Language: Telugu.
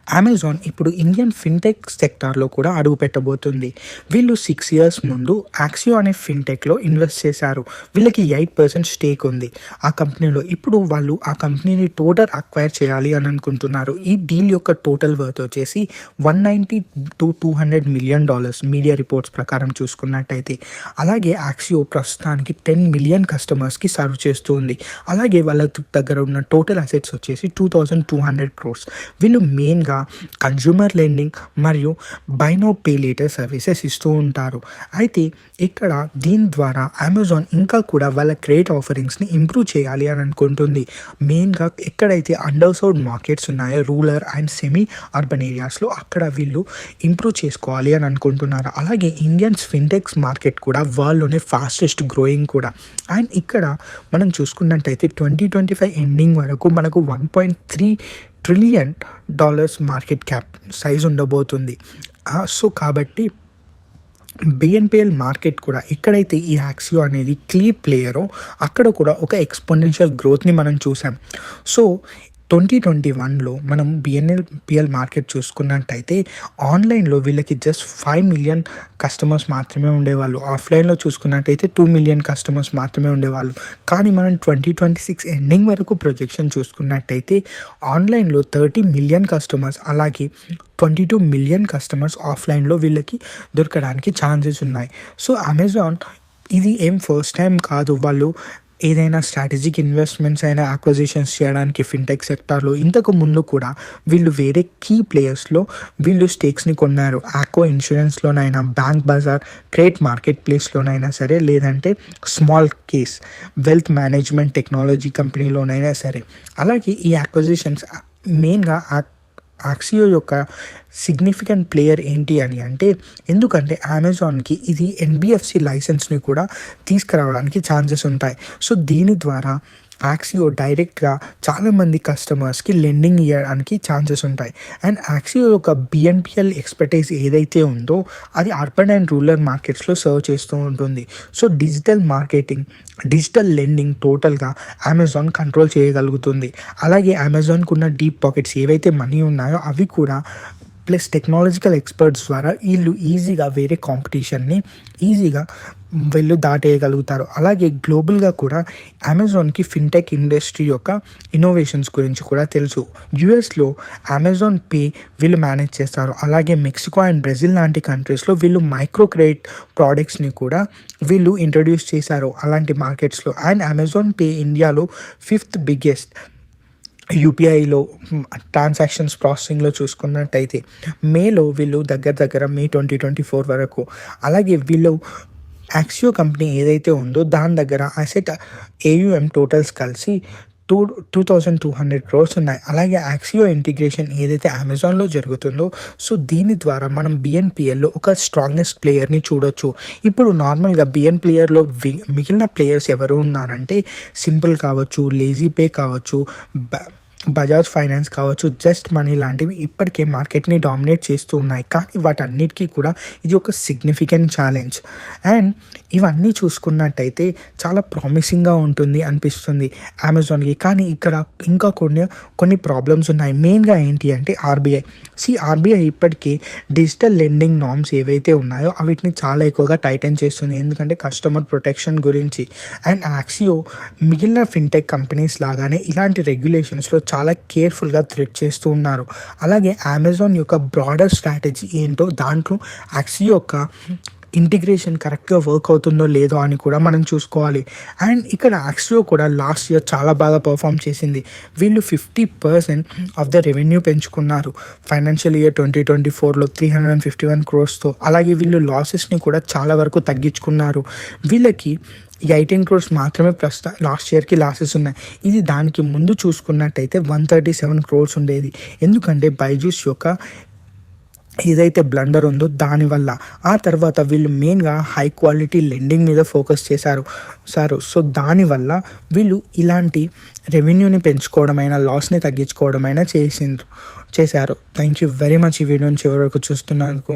అమెజాన్ ఇప్పుడు ఇండియన్ ఫిన్‌టెక్ సెక్టార్‌లో కూడా అడుగుపెట్టబోతుంది. వీళ్ళు 6 ఇయర్స్ ముందు యాక్సియో అనే ఫిన్‌టెక్‌లో ఇన్వెస్ట్ చేశారు. వీళ్ళకి 8% స్టేక్ ఉంది ఆ కంపెనీలో. ఇప్పుడు వాళ్ళు ఆ కంపెనీని టోటల్ అక్వైర్ చేయాలి అని అనుకుంటున్నారు. ఈ డీల్ యొక్క టోటల్ వర్త్ వచ్చేసి $190-200 మిలియన్ మీడియా రిపోర్ట్స్ ప్రకారం చూసుకున్నట్టయితే. అలాగే యాక్సియో ప్రస్తుతానికి 10 మిలియన్ కస్టమర్స్‌కి సర్వ్ చేస్తూ ఉంది. అలాగే వాళ్ళ దగ్గర ఉన్న టోటల్ అసెట్స్ వచ్చేసి 2200 క్రోర్స్. వీళ్ళు మెయిన్‌గా కన్జ్యూమర్ లెండింగ్ మరియు by now pay later services ఇస్తూ ఉంటారు. అయితే ఇక్కడ దీని ద్వారా అమెజాన్ ఇంకా కూడా వాళ్ళ క్రెడిట్ ఆఫరింగ్స్‌ని ఇంప్రూవ్ చేయాలి అని అనుకుంటుంది. మెయిన్‌గా ఎక్కడైతే అండర్ సర్వ్డ్ మార్కెట్స్ ఉన్నాయో రూరల్ అండ్ సెమీ అర్బన్ ఏరియాస్‌లో అక్కడ వీళ్ళు ఇంప్రూవ్ చేసుకోవాలి అని అనుకుంటున్నారు. అలాగే ఇండియన్స్ ఫిన్‌టెక్స్ మార్కెట్ కూడా వరల్డ్‌లోనే ఫాస్టెస్ట్ గ్రోయింగ్ కూడా. అండ్ ఇక్కడ మనం చూసుకున్నట్టయితే 2025 ఎండింగ్ వరకు మనకు $1.3 ట్రిలియన్ మార్కెట్ క్యాప్ సైజ్ ఉండబోతుంది. సో కాబట్టి బిఎన్పిఎల్ మార్కెట్ కూడా ఎక్కడైతే ఈ యాక్సియో అనేది కీ ప్లేయరో అక్కడ కూడా ఒక ఎక్స్పోనెన్షియల్ గ్రోత్ని మనం చూసాం. సో 2021లో మనం బిఎన్పిఎల్ మార్కెట్ చూసుకున్నట్టయితే ఆన్లైన్లో వీళ్ళకి జస్ట్ 5 మిలియన్ కస్టమర్స్ మాత్రమే ఉండేవాళ్ళు. ఆఫ్లైన్లో చూసుకున్నట్టయితే 2 మిలియన్ కస్టమర్స్ మాత్రమే ఉండేవాళ్ళు. కానీ మనం 2026 ఎండింగ్ వరకు ప్రొజెక్షన్ చూసుకున్నట్టయితే ఆన్లైన్లో 30 మిలియన్ కస్టమర్స్ అలాగే 22 మిలియన్ కస్టమర్స్ ఆఫ్లైన్లో వీళ్ళకి దొరకడానికి ఛాన్సెస్ ఉన్నాయి. సో అమెజాన్ ఇది ఏం ఫస్ట్ టైం కాదు. వాళ్ళు ఏదైనా స్ట్రాటజిక్ ఇన్వెస్ట్మెంట్స్ అయినా అక్విజిషన్స్ చేయడానికి ఫిన్‌టెక్ సెక్టార్‌లో ఇంతకు ముందు కూడా వీళ్ళు వేరే కీ ప్లేయర్స్‌లో వీళ్ళు స్టేక్స్‌ని కొన్నారు. ఆక్వా ఇన్సూరెన్స్‌లోనైనా, బ్యాంక్ బజార్, క్రెడిట్ మార్కెట్ ప్లేస్‌లోనైనా సరే, లేదంటే smallcase wealth management technology కంపెనీలోనైనా సరే. అలాగే ఈ అక్విజిషన్స్ మెయిన్‌గా యాక్సియో యొక్క సిగ్నిఫికెంట్ ప్లేయర్ ఏంటి అని అంటే ఎందుకంటే అమెజాన్కి ఇది ఎన్బిఎఫ్సి లైసెన్స్ని కూడా తీసుకురావడానికి ఛాన్సెస్ ఉంటాయి. సో దీని ద్వారా యాక్సియో డైరెక్ట్గా చాలామంది కస్టమర్స్కి లెండింగ్ ఇవ్వడానికి ఛాన్సెస్ ఉంటాయి. అండ్ యాక్సియో యొక్క బిఎన్పిఎల్ ఎక్స్పర్టైజ్ ఏదైతే ఉందో అది అర్బన్ అండ్ రూరల్ మార్కెట్స్లో సర్వ్ చేస్తూ ఉంటుంది. So digital marketing, digital lending టోటల్గా అమెజాన్ కంట్రోల్ చేయగలుగుతుంది. అలాగే అమెజాన్కు ఉన్న డీప్ పాకెట్స్ ఏవైతే మనీ ఉన్నాయో అవి కూడా ప్లస్ టెక్నాలజికల్ ఎక్స్పర్ట్స్ ద్వారా వీళ్ళు ఈజీగా వేరే కాంపిటీషన్ని ఈజీగా వీళ్ళు దాటేయగలుగుతారు. అలాగే గ్లోబల్గా కూడా అమెజాన్కి ఫిన్‌టెక్ ఇండస్ట్రీ యొక్క ఇన్నోవేషన్స్ గురించి కూడా తెలుసు. యూఎస్లో అమెజాన్ పే వీళ్ళు మేనేజ్ చేస్తారు. అలాగే మెక్సికో అండ్ బ్రెజిల్ లాంటి కంట్రీస్లో వీళ్ళు మైక్రో క్రెడిట్ ప్రోడక్ట్స్ని కూడా వీళ్ళు ఇంట్రడ్యూస్ చేశారు అలాంటి మార్కెట్స్లో. అండ్ అమెజాన్ పే ఇండియాలో 5th బిగ్గెస్ట్ యూపీఐలో ట్రాన్సాక్షన్స్ ప్రాసెసింగ్లో చూసుకున్నట్టయితే మేలో వీళ్ళు దగ్గర మే 2024 వరకు. అలాగే వీళ్ళు యాక్సియో కంపెనీ ఏదైతే ఉందో దాని దగ్గర అసెట్ ఏయుఎం టోటల్స్ కలిసి 2200 క్రోర్స్ ఉన్నాయి. అలాగే యాక్సియో ఇంటిగ్రేషన్ ఏదైతే అమెజాన్లో జరుగుతుందో సో దీని ద్వారా మనం బిఎన్పిఎల్లో ఒక స్ట్రాంగెస్ట్ ప్లేయర్ని చూడొచ్చు. ఇప్పుడు నార్మల్గా బిఎన్పిఎల్లో మిగిలిన ప్లేయర్స్ ఎవరు ఉన్నారంటే సింపుల్ కావచ్చు, లేజీ పే కావచ్చు, బజాజ్ ఫైనాన్స్ కావచ్చు, జస్ట్ మనీ లాంటివి ఇప్పటికే మార్కెట్ని డామినేట్ చేస్తూ ఉన్నాయి. కానీ వాటన్నిటికీ కూడా ఇది ఒక సిగ్నిఫికెంట్ ఛాలెంజ్. అండ్ ఇవన్నీ చూసుకున్నట్టయితే చాలా ప్రామిసింగ్గా ఉంటుంది అనిపిస్తుంది అమెజాన్కి. కానీ ఇక్కడ ఇంకా కొన్ని ప్రాబ్లమ్స్ ఉన్నాయి. మెయిన్గా ఏంటి అంటే ఆర్బీఐ ఇప్పటికే డిజిటల్ లెండింగ్ నార్మ్స్ ఏవైతే ఉన్నాయో వీటిని చాలా ఎక్కువగా టైటన్ చేస్తుంది. ఎందుకంటే కస్టమర్ ప్రొటెక్షన్ గురించి. అండ్ యాక్సియో మిగిలిన ఫిన్‌టెక్ కంపెనీస్ లాగానే ఇలాంటి రెగ్యులేషన్స్లో చాలా కేర్ఫుల్గా థ్రెడ్ చేస్తూ ఉన్నారు. అలాగే అమెజాన్ యొక్క బ్రాడర్ స్ట్రాటజీ ఏంటో దాంట్లో యాక్సియో యొక్క ఇంటిగ్రేషన్ కరెక్ట్గా వర్క్ అవుతుందో లేదో అని కూడా మనం చూసుకోవాలి. అండ్ ఇక్కడ యాక్సియో కూడా లాస్ట్ ఇయర్ చాలా బాగా పర్ఫామ్ చేసింది. వీళ్ళు 50% ఆఫ్ ద రెవెన్యూ పెంచుకున్నారు ఫైనాన్షియల్ ఇయర్ 2024లో 351 క్రోర్స్తో. అలాగే వీళ్ళు లాసెస్ని కూడా చాలా వరకు తగ్గించుకున్నారు. వీళ్ళకి 18 క్రోర్స్ మాత్రమే లాస్ట్ ఇయర్కి లాసెస్ ఉన్నాయి. ఇది దానికి ముందు చూసుకున్నట్టయితే 137 క్రోర్స్ ఉండేది. ఎందుకంటే బైజూస్ యొక్క ఏదైతే బ్లండర్ ఉందో దానివల్ల. ఆ తర్వాత వీళ్ళు మెయిన్గా హై క్వాలిటీ లెండింగ్ మీద ఫోకస్ చేశారు. సో దానివల్ల వీళ్ళు ఇలాంటి రెవెన్యూని పెంచుకోవడమైనా, లాస్ని తగ్గించుకోవడమైనా చేశారు. థ్యాంక్ యూ వెరీ మచ్ ఈ వీడియోని చివరి వరకు చూస్తున్నందుకు.